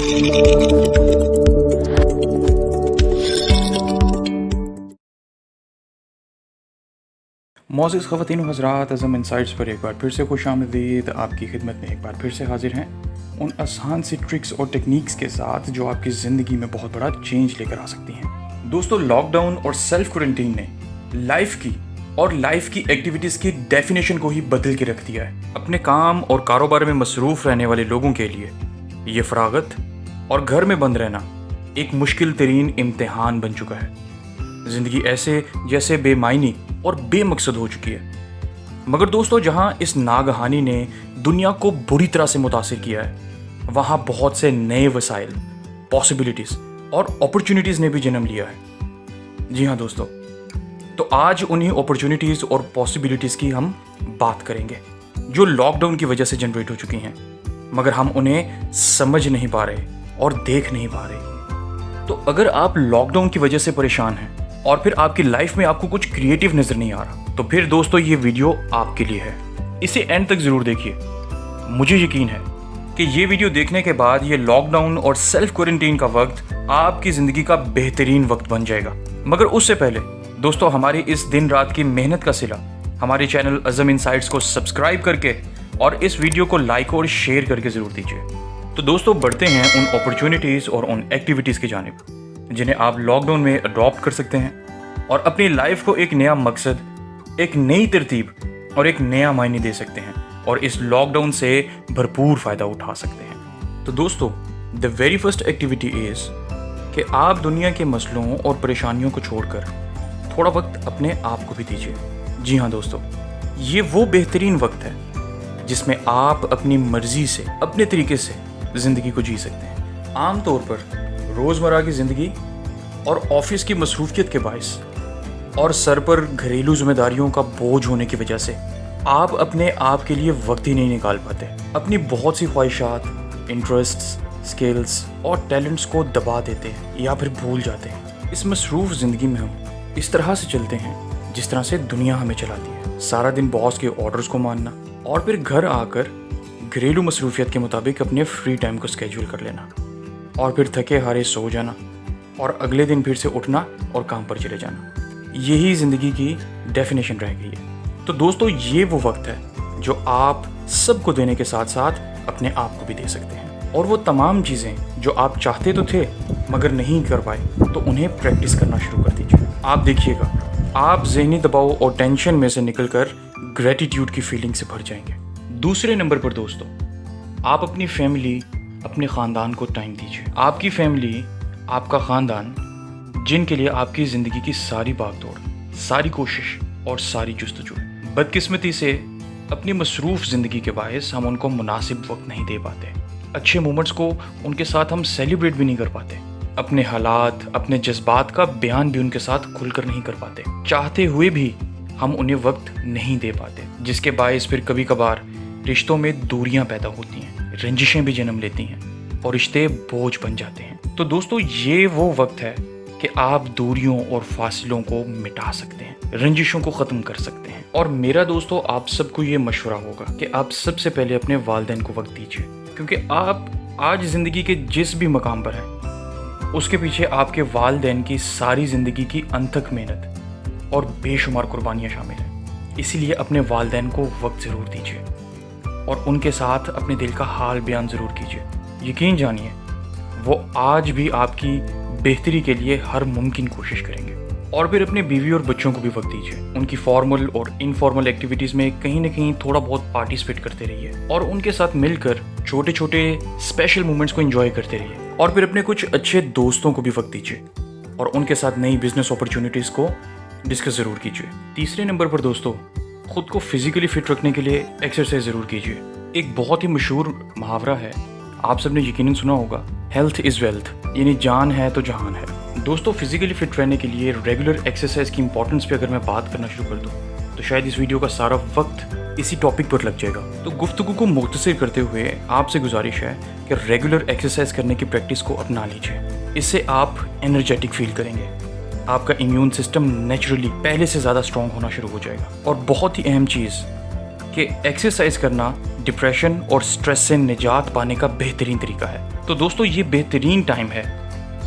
मोअज़्ज़िज़ ख़वातीन व हज़रात, अज़म इनसाइट्स पर एक बार फिर से खुशामदीद। आपकी खिदमत में एक बार फिर से हाजिर हैं उन आसान सी ट्रिक्स और टेक्निक्स के साथ जो आपकी ज़िंदगी में बहुत बड़ा चेंज लेकर आ सकती हैं। दोस्तों, लॉकडाउन और सेल्फ क्वारंटीन ने लाइफ की एक्टिविटीज़ की डेफिनेशन को ही बदल के रख दिया है। अपने काम और कारोबार में मसरूफ़ रहने वाले लोगों के लिए ये फ़रागत और घर में बंद रहना एक मुश्किल तरीन इम्तिहान बन चुका है। ज़िंदगी ऐसे जैसे बेमायनी और बेमकसद हो चुकी है। मगर दोस्तों, जहाँ इस नागहानी ने दुनिया को बुरी तरह से मुतासिर किया है, वहाँ बहुत से नए वसाइल, पॉसिबिलिटीज़ और अपॉर्चुनिटीज़ ने भी जन्म लिया है। जी हाँ दोस्तों, तो आज उन्हीं अपॉर्चुनिटीज़ और पॉसिबिलिटीज़ की हम बात करेंगे जो लॉकडाउन की वजह से जनरेट हो चुकी हैं, मगर हम उन्हें समझ नहीं पा रहे और देख नहीं पा रहे। तो अगर आप लॉकडाउन की वजह से परेशान हैं और फिर आपकी लाइफ में आपको कुछ क्रिएटिव नज़र नहीं आ रहा, तो फिर दोस्तों ये वीडियो आपके लिए है। इसे एंड तक ज़रूर देखिए। मुझे यकीन है कि ये वीडियो देखने के बाद ये लॉकडाउन और सेल्फ क्वारंटीन का वक्त आपकी ज़िंदगी का बेहतरीन वक्त बन जाएगा। मगर उससे पहले दोस्तों, हमारी इस दिन रात की मेहनत का सिला हमारे चैनल अज़म इनसाइट्स को सब्सक्राइब करके और इस वीडियो को लाइक और शेयर करके ज़रूर दीजिए। तो दोस्तों, बढ़ते हैं उन अपॉर्चुनिटीज़ और उन एक्टिविटीज़ की जानिब जिन्हें आप लॉकडाउन में अडॉप्ट कर सकते हैं और अपनी लाइफ को एक नया मकसद, एक नई तरतीब और एक नया मायने दे सकते हैं और इस लॉकडाउन से भरपूर फ़ायदा उठा सकते हैं। तो दोस्तों, the very first activity is कि आप दुनिया के मसलों और परेशानियों को छोड़कर थोड़ा वक्त अपने आप को भी दीजिए। जी हाँ दोस्तों, ये वो बेहतरीन वक्त है जिसमें आप अपनी मर्ज़ी से, अपने तरीके से ज़िंदगी को जी सकते हैं। आम तौर पर रोज़मर्रा की ज़िंदगी और ऑफिस की मसरूफियत के बायस और सर पर घरेलू जिम्मेदारियों का बोझ होने की वजह से आप अपने आप के लिए वक्त ही नहीं निकाल पाते। अपनी बहुत सी ख्वाहिशात, इंटरेस्ट्स, स्किल्स और टैलेंट्स को दबा देते हैं या फिर भूल जाते हैं। इस मसरूफ़ ज़िंदगी में हम इस तरह से चलते हैं जिस तरह से दुनिया हमें चलाती है। सारा दिन बॉस के ऑर्डर्स को मानना और फिर घर आकर घरेलू मसरूफियत के मुताबिक अपने फ्री टाइम को स्केड्यूल कर लेना और फिर थके हारे सो जाना और अगले दिन फिर से उठना और काम पर चले जाना। यही ज़िंदगी की डेफिनेशन रह गई है। तो दोस्तों, ये वो वक्त है जो आप सबको देने के साथ साथ अपने आप को भी दे सकते हैं। और वो तमाम चीज़ें जो आप चाहते तो थे मगर नहीं कर पाए, तो उन्हें प्रैक्टिस करना शुरू कर दीजिए। आप देखिएगा, आप ज़हनी दबाव और टेंशन में से निकलकर ग्रेटिट्यूड की फीलिंग से भर जाएंगे। दूसरे नंबर पर दोस्तों, आप अपनी फैमिली, अपने ख़ानदान को टाइम दीजिए। आपकी फैमिली, आपका ख़ानदान, जिनके लिए आपकी ज़िंदगी की सारी भागदौड़, सारी कोशिश और सारी जुस्तजू, बदकिस्मती से अपनी मसरूफ़ ज़िंदगी के बायस हम उनको मुनासिब वक्त नहीं दे पाते। अच्छे मोमेंट्स को उनके साथ हम सेलिब्रेट भी नहीं कर पाते। अपने हालात, अपने जज्बात का बयान भी उनके साथ खुलकर नहीं कर पाते। चाहते हुए भी हम उन्हें वक्त नहीं दे पाते, जिसके बायस फिर कभी कभार रिश्तों में दूरियां पैदा होती हैं, रंजिशें भी जन्म लेती हैं और रिश्ते बोझ बन जाते हैं। तो दोस्तों, ये वो वक्त है कि आप दूरियों और फासलों को मिटा सकते हैं, रंजिशों को ख़त्म कर सकते हैं। और मेरा दोस्तों, आप सबको ये मशवरा होगा कि आप सबसे पहले अपने वालिदैन को वक्त दीजिए, क्योंकि आप आज ज़िंदगी के जिस भी मकाम पर हैं उसके पीछे आपके वालिदैन की सारी ज़िंदगी की अनथक मेहनत और बेशुमार कुर्बानियाँ शामिल हैं। इसीलिए अपने वालिदैन को वक्त ज़रूर दीजिए और उनके साथ अपने दिल का हाल बयान ज़रूर कीजिए। यकीन जानिए, वो आज भी आपकी बेहतरी के लिए हर मुमकिन कोशिश करेंगे। और फिर अपने बीवी और बच्चों को भी वक्त दीजिए। उनकी फॉर्मल और इनफॉर्मल एक्टिविटीज़ में कहीं ना कहीं थोड़ा बहुत पार्टिसिपेट करते रहिए और उनके साथ मिलकर छोटे छोटे स्पेशल मोमेंट्स को एंजॉय करते रहिए। और फिर अपने कुछ अच्छे दोस्तों को भी वक्त दीजिए और उनके साथ नई बिजनेस अपॉर्चुनिटीज़ को डिस्कस ज़रूर कीजिए। तीसरे नंबर पर दोस्तों, खुद को फिजिकली फिट रखने के लिए एक्सरसाइज ज़रूर कीजिए। एक बहुत ही मशहूर मुहावरा है, आप सबने यकीनन सुना होगा, हेल्थ इज़ वेल्थ, यानी जान है तो जहान है। दोस्तों, फिजिकली फिट रहने के लिए रेगुलर एक्सरसाइज की इंपॉर्टेंस पे अगर मैं बात करना शुरू कर दूँ तो शायद इस वीडियो का सारा वक्त इसी टॉपिक पर लग जाएगा। तो गुफ्तगू को मुख्तसर करते हुए आपसे गुजारिश है कि रेगुलर एक्सरसाइज करने की प्रैक्टिस को अपना लीजिए। इससे आप एनर्जेटिक फील करेंगे, आपका इम्यून सिस्टम नेचुरली पहले से ज़्यादा स्ट्रॉन्ग होना शुरू हो जाएगा। और बहुत ही अहम चीज़ कि एक्सरसाइज करना डिप्रेशन और स्ट्रेस से निजात पाने का बेहतरीन तरीका है। तो दोस्तों ये बेहतरीन टाइम है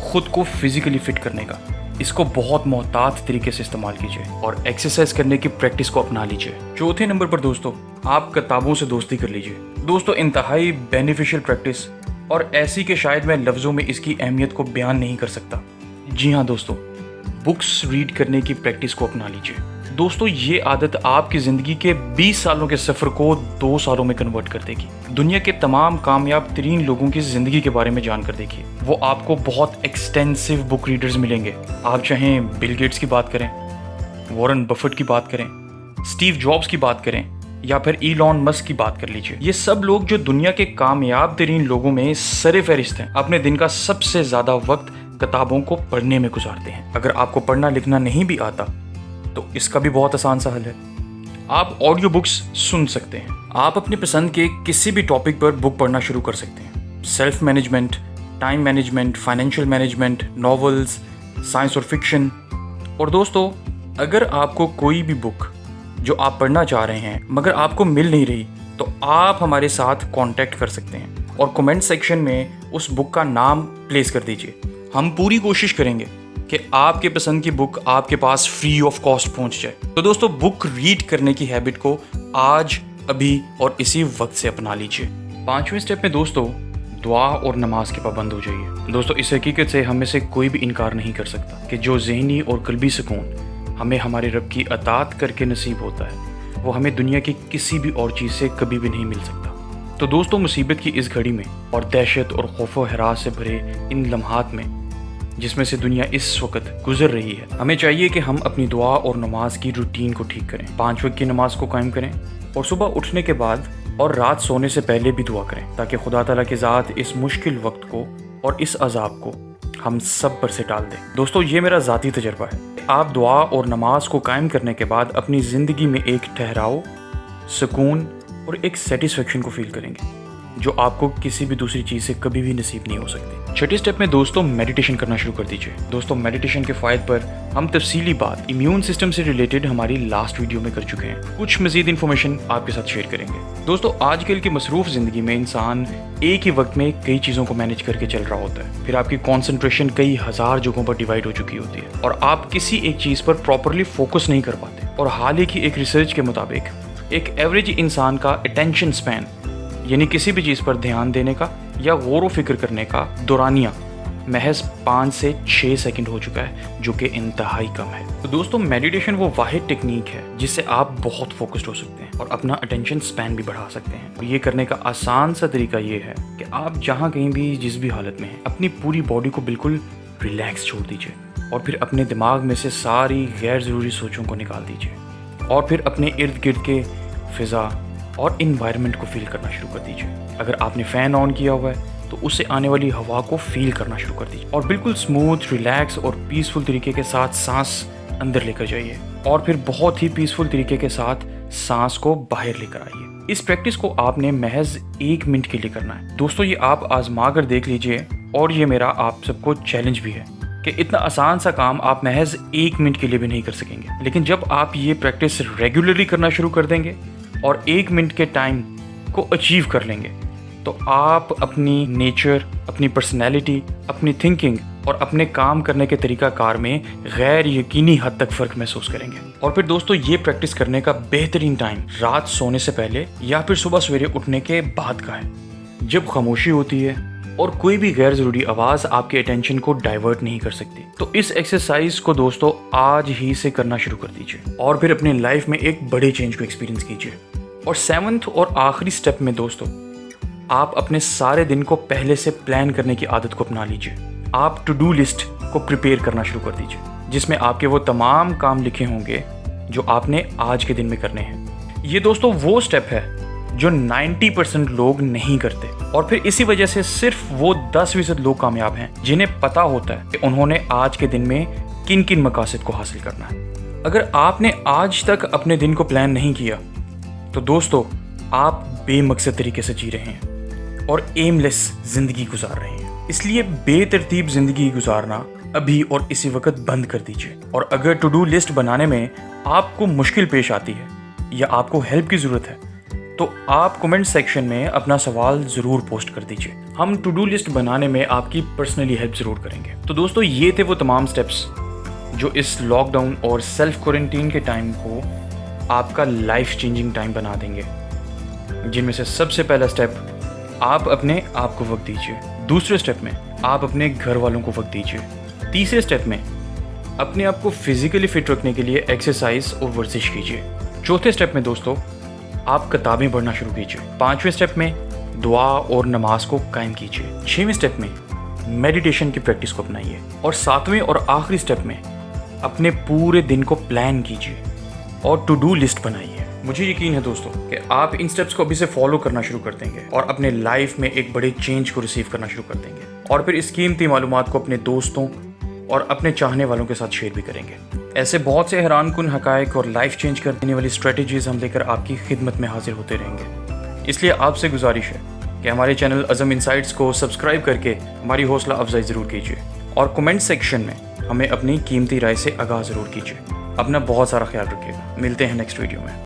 खुद को फिजिकली फिट करने का। इसको बहुत मोहतात तरीके से इस्तेमाल कीजिए और एक्सरसाइज करने की प्रैक्टिस को अपना लीजिए। चौथे नंबर पर दोस्तों आप किताबों से दोस्ती कर लीजिए। दोस्तों इंतहाई बेनिफिशियल प्रैक्टिस और ऐसी कि शायद मैं लफ्ज़ों में इसकी अहमियत को बयान नहीं कर सकता। जी हाँ दोस्तों, बुक्स रीड करने की प्रैक्टिस को अपना लीजिए। दोस्तों ये आदत आपकी ज़िंदगी के 20 सालों के सफ़र को 2 सालों में कन्वर्ट कर देगी। दुनिया के तमाम कामयाब तरीन लोगों की ज़िंदगी के बारे में जानकर देखिए। वो आपको बहुत एक्सटेंसिव बुक रीडर्स मिलेंगे। आप चाहें बिल गेट्स की बात करें, वॉरेन बफेट की बात करें, स्टीव जॉब्स की बात करें या फिर इलॉन मस्क की बात कर लीजिए। ये सब लोग जो दुनिया के कामयाब तरीन लोगों में सरे फहरिस्त हैं, अपने दिन का सबसे ज़्यादा वक्त किताबों को पढ़ने में गुजारते हैं। अगर आपको पढ़ना लिखना नहीं भी आता तो इसका भी बहुत आसान सा हल है। आप ऑडियो बुक्स सुन सकते हैं। आप अपनी पसंद के किसी भी टॉपिक पर बुक पढ़ना शुरू कर सकते हैं। Self management, time management, financial management, novels, science और फिक्शन। और दोस्तों अगर आपको कोई भी बुक जो आप पढ़ना चाह रहे हैं मगर आपको मिल नहीं रही तो आप हमारे साथ कांटेक्ट कर सकते हैं और कमेंट सेक्शन में उस बुक का नाम प्लेस कर दीजिए। हम पूरी कोशिश करेंगे कि आपके पसंद की बुक आपके पास फ्री ऑफ कॉस्ट पहुंच जाए। तो दोस्तों बुक रीड करने की हैबिट को आज, अभी और इसी वक्त से अपना लीजिए। 5वें स्टेप में दोस्तों दुआ और नमाज के पाबंद हो जाइए। दोस्तों इस हकीकत से हम में से कोई भी इनकार नहीं कर सकता कि जो ज़हनी और कल्बी सुकून हमें हमारे रब की अतात करके नसीब होता है वो हमें दुनिया की किसी भी और चीज़ से कभी भी नहीं मिल सकता। तो दोस्तों मुसीबत की इस घड़ी में और दहशत और खौफ व हरास से भरे इन लम्हात में जिसमें से दुनिया इस वक्त गुजर रही है, हमें चाहिए कि हम अपनी दुआ और नमाज की रूटीन को ठीक करें। 5 वक्त की नमाज को कायम करें और सुबह उठने के बाद और रात सोने से पहले भी दुआ करें ताकि खुदा ताला की ज़ात इस मुश्किल वक्त को और इस अजाब को हम सब पर से टाल दें। दोस्तों ये मेरा ज़ाती तजर्बा है। आप दुआ और नमाज को कायम करने के बाद अपनी ज़िंदगी में एक ठहराव, सुकून और एक सेटिस्फेक्शन को फील करेंगे जो आपको किसी भी दूसरी चीज़ से कभी भी नसीब नहीं हो सकती। छठे स्टेप में दोस्तों मेडिटेशन करना शुरू कर दीजिए। दोस्तों मेडिटेशन के फ़ायदे पर हम तफसीली बात इम्यून सिस्टम से रिलेटेड हमारी लास्ट वीडियो में कर चुके हैं। कुछ मज़ीद इन्फॉर्मेशन आपके साथ शेयर करेंगे। दोस्तों आजकल की मसरूफ़ ज़िंदगी में इंसान एक ही वक्त में कई चीज़ों को मैनेज करके चल रहा होता है। फिर आपकी कॉन्सेंट्रेशन कई हज़ार जगहों पर डिवाइड हो चुकी होती है और आप किसी एक चीज़ पर प्रॉपरली फोकस नहीं कर पाते। और हाल ही की एक रिसर्च के मुताबिक एक एवरेज इंसान का अटेंशन स्पैन यानी किसी भी चीज़ पर ध्यान देने का या गौर व फिक्र करने का दौरानिया महज 5 से 6 सेकंड हो चुका है जो कि इंतहाई कम है। तो दोस्तों मेडिटेशन वो वाहिद टेक्निक है जिससे आप बहुत फोकस्ड हो सकते हैं और अपना अटेंशन स्पैन भी बढ़ा सकते हैं। और ये करने का आसान सा तरीका ये है कि आप जहाँ कहीं भी जिस भी हालत में हैं अपनी पूरी बॉडी को बिल्कुल रिलैक्स छोड़ दीजिए और फिर अपने दिमाग में से सारी गैर ज़रूरी सोचों को निकाल दीजिए और फिर अपने इर्द गिर्द के फ़िज़ा और इन्वायरमेंट को फील करना शुरू कर दीजिए। अगर आपने फ़ैन ऑन किया हुआ है तो उससे आने वाली हवा को फील करना शुरू कर दीजिए और बिल्कुल स्मूथ, रिलैक्स और पीसफुल तरीके के साथ सांस अंदर लेकर जाइए और फिर बहुत ही पीसफुल तरीके के साथ सांस को बाहर लेकर आइए। इस प्रैक्टिस को आपने महज 1 मिनट के लिए करना है। दोस्तों ये आप आजमा कर देख लीजिए और ये मेरा आप सबको चैलेंज भी है कि इतना आसान सा काम आप महज 1 मिनट के लिए भी नहीं कर सकेंगे। लेकिन जब आप ये प्रैक्टिस रेगुलरली करना शुरू कर देंगे और 1 मिनट के टाइम को अचीव कर लेंगे तो आप अपनी नेचर, अपनी पर्सनैलिटी, अपनी थिंकिंग और अपने काम करने के तरीक़ाकार में गैर यकीनी हद तक फ़र्क महसूस करेंगे। और फिर दोस्तों ये प्रैक्टिस करने का बेहतरीन टाइम रात सोने से पहले या फिर सुबह सवेरे उठने के बाद का है जब खामोशी होती है और कोई भी गैर ज़रूरी आवाज़ आपके अटेंशन को डाइवर्ट नहीं कर सकती। तो इस एक्सरसाइज को दोस्तों आज ही से करना शुरू कर दीजिए और फिर अपनी लाइफ में एक बड़े चेंज को एक्सपीरियंस कीजिए। और 7th और आखिरी स्टेप में दोस्तों आप अपने सारे दिन को पहले से प्लान करने की आदत को अपना लीजिए। आप टू डू लिस्ट को प्रिपेयर करना शुरू कर दीजिए जिसमें आपके वो तमाम काम लिखे होंगे जो आपने आज के दिन में करने हैं। ये दोस्तों वो स्टेप है जो 90% लोग नहीं करते और फिर इसी वजह से सिर्फ वो 10% लोग कामयाब हैं जिन्हें पता होता है कि उन्होंने आज के दिन में किन किन मकासद को हासिल करना है। अगर आपने आज तक अपने दिन को प्लान नहीं किया तो दोस्तों आप बेमकसद तरीके से जी रहे हैं और एमलेस ज़िंदगी गुजार रहे हैं। इसलिए बेतरतीब ज़िंदगी गुजारना अभी और इसी वक्त बंद कर दीजिए। और अगर टू डू लिस्ट बनाने में आपको मुश्किल पेश आती है या आपको हेल्प की ज़रूरत है तो आप कमेंट सेक्शन में अपना सवाल ज़रूर पोस्ट कर दीजिए। हम टू डू लिस्ट बनाने में आपकी पर्सनली हेल्प ज़रूर करेंगे। तो दोस्तों, ये थे वो तमाम स्टेप्स जो इस लॉकडाउन और सेल्फ क्वारंटीन के टाइम को आपका लाइफ चेंजिंग टाइम बना देंगे। जिनमें से सबसे पहला स्टेप, आप अपने आप को वक्त दीजिए। दूसरे स्टेप में आप अपने घर वालों को वक्त दीजिए। तीसरे स्टेप में अपने आप को फिजिकली फिट रखने के लिए एक्सरसाइज और वर्जिश कीजिए। चौथे स्टेप में दोस्तों, आप किताबें पढ़ना शुरू कीजिए। पांचवें स्टेप में दुआ और नमाज को कायम कीजिए। छठवें स्टेप में मेडिटेशन की प्रैक्टिस को अपनाइए। और सातवें और आखिरी स्टेप में अपने पूरे दिन को प्लान कीजिए और टू डू लिस्ट बनाइए। मुझे यकीन है दोस्तों कि आप इन स्टेप्स को अभी से फॉलो करना शुरू कर देंगे और अपने लाइफ में एक बड़े चेंज को रिसीव करना शुरू कर देंगे, और फिर इस कीमती मालूमात को अपने दोस्तों और अपने चाहने वालों के साथ शेयर भी करेंगे। ऐसे बहुत से हैरानकुन हकायक और लाइफ चेंज कर देने वाली स्ट्रेटजीज हम लेकर आपकी खिदमत में हाजिर होते रहेंगे। इसलिए आपसे गुजारिश है कि हमारे चैनल अज़म इनसाइट्स को सब्सक्राइब करके हमारी हौसला अफजाई ज़रूर कीजिए और कमेंट सेक्शन में हमें अपनी कीमती राय से आगाह ज़रूर कीजिए। अपना बहुत सारा ख्याल रखिएगा। मिलते हैं नेक्स्ट वीडियो में।